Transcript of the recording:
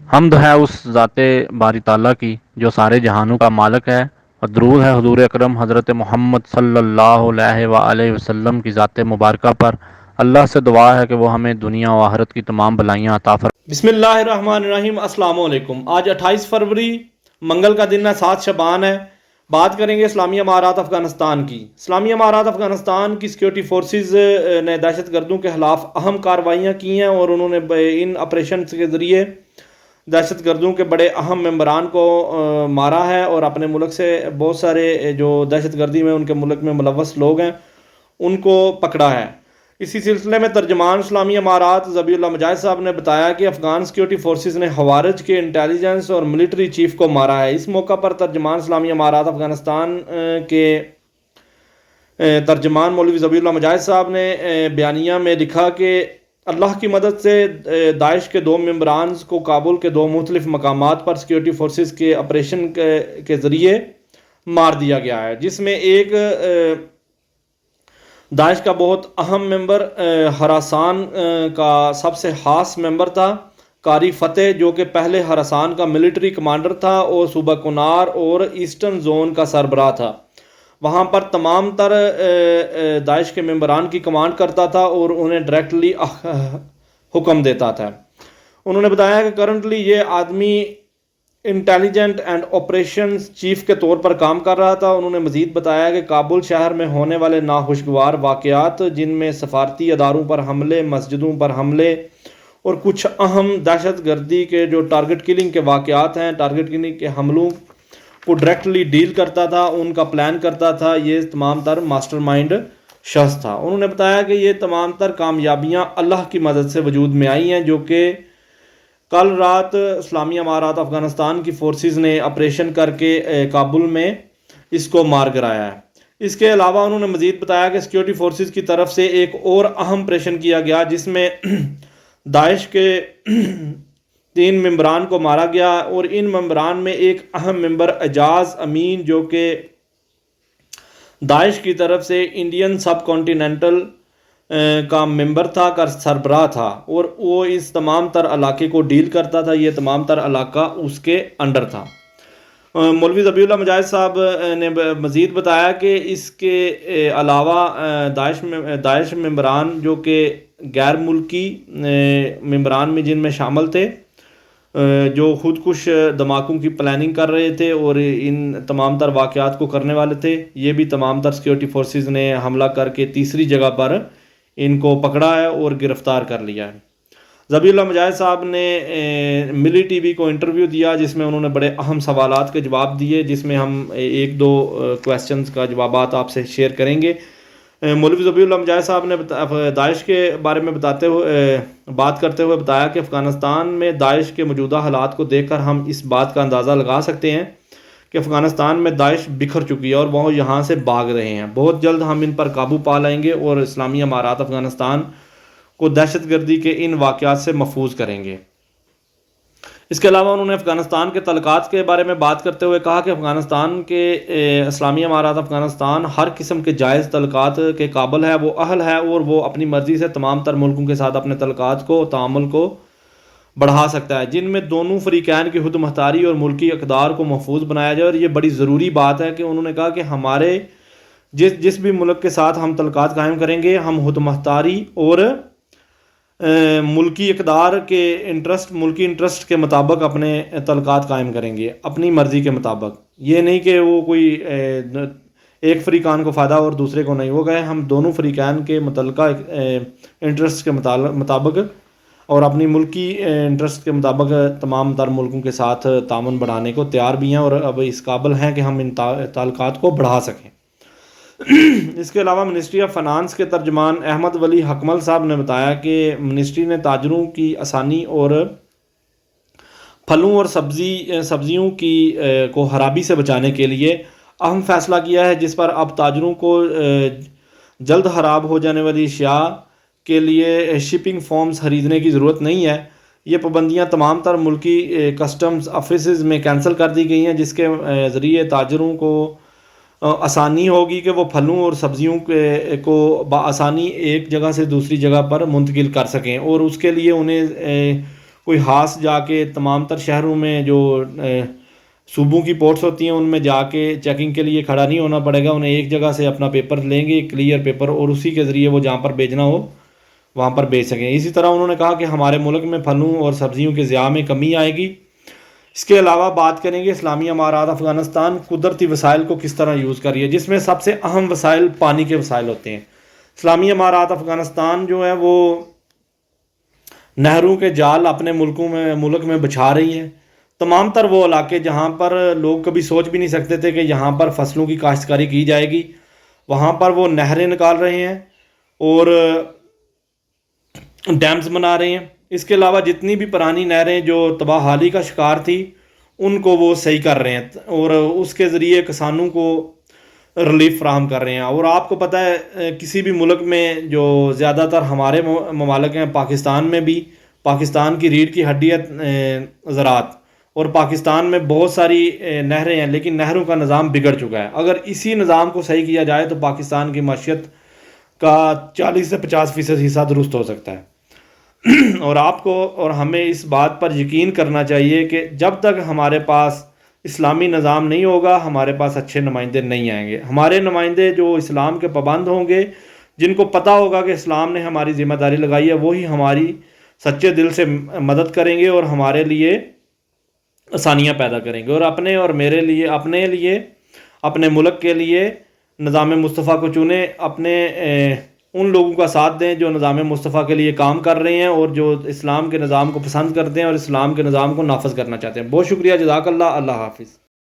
حمد ہے اس ذات باری تعالیٰ کی جو سارے جہانوں کا مالک ہے، اور درود ہے حضور اکرم حضرت محمد صلی اللہ علیہ وآلہ وسلم کی ذات مبارکہ پر۔ اللہ سے دعا ہے کہ وہ ہمیں دنیا و آخرت کی تمام بلائیاں عطا فرمائے۔ بسم اللہ الرحمن الرحیم۔ السلام علیکم۔ آج 28 فروری منگل کا دن ہے، 7 شعبان ہے۔ بات کریں گے اسلامی امارات افغانستان کی۔ اسلامی امارات افغانستان کی سیکیورٹی فورسز نے دہشت گردوں کے خلاف اہم کارروائیاں کی ہیں، اور انہوں نے ان آپریشنز کے ذریعے دہشت گردوں کے بڑے اہم ممبران کو مارا ہے، اور اپنے ملک سے بہت سارے جو دہشت گردی میں ان کے ملک میں ملوث لوگ ہیں ان کو پکڑا ہے۔ اسی سلسلے میں ترجمان اسلامی امارات ذبیح اللہ مجاہد صاحب نے بتایا کہ افغان سیکیورٹی فورسز نے خوارج کے انٹیلیجنس اور ملٹری چیف کو مارا ہے۔ اس موقع پر ترجمان اسلامی امارات افغانستان کے ترجمان مولوی ذبیح اللہ مجاہد صاحب نے بیانیہ میں لکھا کہ اللہ کی مدد سے داعش کے 2 ممبرانز کو کابل کے 2 مختلف مقامات پر سیکیورٹی فورسز کے آپریشن کے ذریعے مار دیا گیا ہے، جس میں ایک داعش کا بہت اہم ممبر ہراسان کا سب سے خاص ممبر تھا، قاری فتح، جو کہ پہلے ہراسان کا ملٹری کمانڈر تھا اور صوبہ کنار اور ایسٹرن زون کا سربراہ تھا۔ وہاں پر تمام تر داعش کے ممبران کی کمانڈ کرتا تھا اور انہیں ڈائریکٹلی حکم دیتا تھا۔ انہوں نے بتایا کہ کرنٹلی یہ آدمی انٹیلیجنٹ اینڈ آپریشنز چیف کے طور پر کام کر رہا تھا۔ انہوں نے مزید بتایا کہ کابل شہر میں ہونے والے ناخوشگوار واقعات، جن میں سفارتی اداروں پر حملے، مسجدوں پر حملے اور کچھ اہم دہشت گردی کے جو ٹارگٹ کلنگ کے واقعات ہیں، ٹارگٹ کلنگ کے حملوں کو ڈائریکٹلی ڈیل کرتا تھا، ان کا پلان کرتا تھا، یہ تمام تر ماسٹر مائنڈ شخص تھا۔ انہوں نے بتایا کہ یہ تمام تر کامیابیاں اللہ کی مدد سے وجود میں آئی ہیں، جو کہ کل رات اسلامی امارات افغانستان کی فورسز نے آپریشن کر کے کابل میں اس کو مار گرایا ہے۔ اس کے علاوہ انہوں نے مزید بتایا کہ سیکیورٹی فورسز کی طرف سے ایک اور اہم آپریشن کیا گیا، جس میں داعش کے 3 ممبران کو مارا گیا، اور ان ممبران میں ایک اہم ممبر اعجاز امین، جو کہ داعش کی طرف سے انڈین سب کانٹیننٹل کا ممبر تھا، کا سربراہ تھا، اور وہ اس تمام تر علاقے کو ڈیل کرتا تھا، یہ تمام تر علاقہ اس کے انڈر تھا۔ مولوی ذبیح اللہ مجاہد صاحب نے مزید بتایا کہ اس کے علاوہ داعش ممبران جو کہ غیر ملکی ممبران میں جن میں شامل تھے، جو خود کش دھماکوں کی پلاننگ کر رہے تھے اور ان تمام تر واقعات کو کرنے والے تھے، یہ بھی تمام تر سیکیورٹی فورسز نے حملہ کر کے تیسری جگہ پر ان کو پکڑا ہے اور گرفتار کر لیا ہے۔ ذبیح اللہ مجاہد صاحب نے ملی ٹی وی کو انٹرویو دیا، جس میں انہوں نے بڑے اہم سوالات کے جواب دیے، جس میں ہم 1-2 کویسچنز کا جوابات آپ سے شیئر کریں گے۔ مولوی ذبیح اللہ مجاہد صاحب نے داعش کے بارے میں بات کرتے ہوئے بتایا کہ افغانستان میں داعش کے موجودہ حالات کو دیکھ کر ہم اس بات کا اندازہ لگا سکتے ہیں کہ افغانستان میں داعش بکھر چکی ہے اور وہ یہاں سے بھاگ رہے ہیں۔ بہت جلد ہم ان پر قابو پا لائیں گے اور اسلامی امارات افغانستان کو دہشت گردی کے ان واقعات سے محفوظ کریں گے۔ اس کے علاوہ انہوں نے افغانستان کے تعلقات کے بارے میں بات کرتے ہوئے کہا کہ افغانستان کے اسلامی امارات افغانستان ہر قسم کے جائز تعلقات کے قابل ہے، وہ اہل ہے، اور وہ اپنی مرضی سے تمام تر ملکوں کے ساتھ اپنے تعلقات کو، تعامل کو بڑھا سکتا ہے، جن میں دونوں فریقین کی خود مختاری اور ملکی اقدار کو محفوظ بنایا جائے۔ اور یہ بڑی ضروری بات ہے کہ انہوں نے کہا کہ ہمارے جس بھی ملک کے ساتھ ہم تعلقات قائم کریں گے، ہم خود مختاری اور ملکی اقدار کے ملکی انٹرسٹ کے مطابق اپنے تعلقات قائم کریں گے، اپنی مرضی کے مطابق۔ یہ نہیں کہ وہ کوئی ایک فریقان کو فائدہ اور دوسرے کو نہیں ہوگا، ہم دونوں فریقین کے متعلقہ انٹرسٹ کے مطابق اور اپنی ملکی انٹرسٹ کے مطابق تمام تر ملکوں کے ساتھ تعاون بڑھانے کو تیار بھی ہیں، اور اب اس قابل ہیں کہ ہم ان تعلقات کو بڑھا سکیں۔ اس کے علاوہ منسٹری آف فنانس کے ترجمان احمد ولی حکمل صاحب نے بتایا کہ منسٹری نے تاجروں کی آسانی اور پھلوں اور سبزیوں کو خرابی سے بچانے کے لیے اہم فیصلہ کیا ہے، جس پر اب تاجروں کو جلد خراب ہو جانے والی اشیاء کے لیے شپنگ فارمز خریدنے کی ضرورت نہیں ہے۔ یہ پابندیاں تمام تر ملکی کسٹمز آفیسز میں کینسل کر دی گئی ہیں، جس کے ذریعے تاجروں کو آسانی ہوگی کہ وہ پھلوں اور سبزیوں کو بآسانی ایک جگہ سے دوسری جگہ پر منتقل کر سکیں، اور اس کے لیے انہیں کوئی ہاس جا کے تمام تر شہروں میں جو صوبوں کی پورٹس ہوتی ہیں ان میں جا کے چیکنگ کے لیے کھڑا نہیں ہونا پڑے گا. انہیں ایک جگہ سے اپنا پیپر لیں گے، کلیئر پیپر، اور اسی کے ذریعے وہ جہاں پر بیچنا ہو وہاں پر بیچ سکیں. اسی طرح انہوں نے کہا کہ ہمارے ملک میں پھلوں اور سبزیوں کے ضیاع میں کمی آئے گی. اس کے علاوہ بات کریں گے اسلامی امارات افغانستان قدرتی وسائل کو کس طرح یوز کر رہی ہے، جس میں سب سے اہم وسائل پانی کے وسائل ہوتے ہیں. اسلامی امارات افغانستان جو ہے وہ نہروں کے جال اپنے ملک میں بچھا رہی ہے. تمام تر وہ علاقے جہاں پر لوگ کبھی سوچ بھی نہیں سکتے تھے کہ یہاں پر فصلوں کی کاشتکاری کی جائے گی، وہاں پر وہ نہریں نکال رہے ہیں اور ڈیمز بنا رہے ہیں. اس کے علاوہ جتنی بھی پرانی نہریں جو تباہ حالی کا شکار تھی ان کو وہ صحیح کر رہے ہیں اور اس کے ذریعے کسانوں کو ریلیف فراہم کر رہے ہیں. اور آپ کو پتہ ہے کسی بھی ملک میں جو زیادہ تر ہمارے ممالک ہیں، پاکستان میں بھی، پاکستان کی ریڑھ کی ہڈی ہے زراعت، اور پاکستان میں بہت ساری نہریں ہیں لیکن نہروں کا نظام بگڑ چکا ہے. اگر اسی نظام کو صحیح کیا جائے تو پاکستان کی معیشت کا 40 سے 50% حصہ درست ہو سکتا ہے. اور آپ کو اور ہمیں اس بات پر یقین کرنا چاہیے کہ جب تک ہمارے پاس اسلامی نظام نہیں ہوگا ہمارے پاس اچھے نمائندے نہیں آئیں گے. ہمارے نمائندے جو اسلام کے پابند ہوں گے، جن کو پتہ ہوگا کہ اسلام نے ہماری ذمہ داری لگائی ہے، وہی ہماری سچے دل سے مدد کریں گے اور ہمارے لیے آسانیاں پیدا کریں گے، اور اپنے اور میرے لیے، اپنے لیے، اپنے ملک کے لیے نظام مصطفیٰ کو چنیں. اپنے ان لوگوں کا ساتھ دیں جو نظام مصطفیٰ کے لیے کام کر رہے ہیں اور جو اسلام کے نظام کو پسند کرتے ہیں اور اسلام کے نظام کو نافذ کرنا چاہتے ہیں. بہت شکریہ، جزاک اللہ. اللہ حافظ.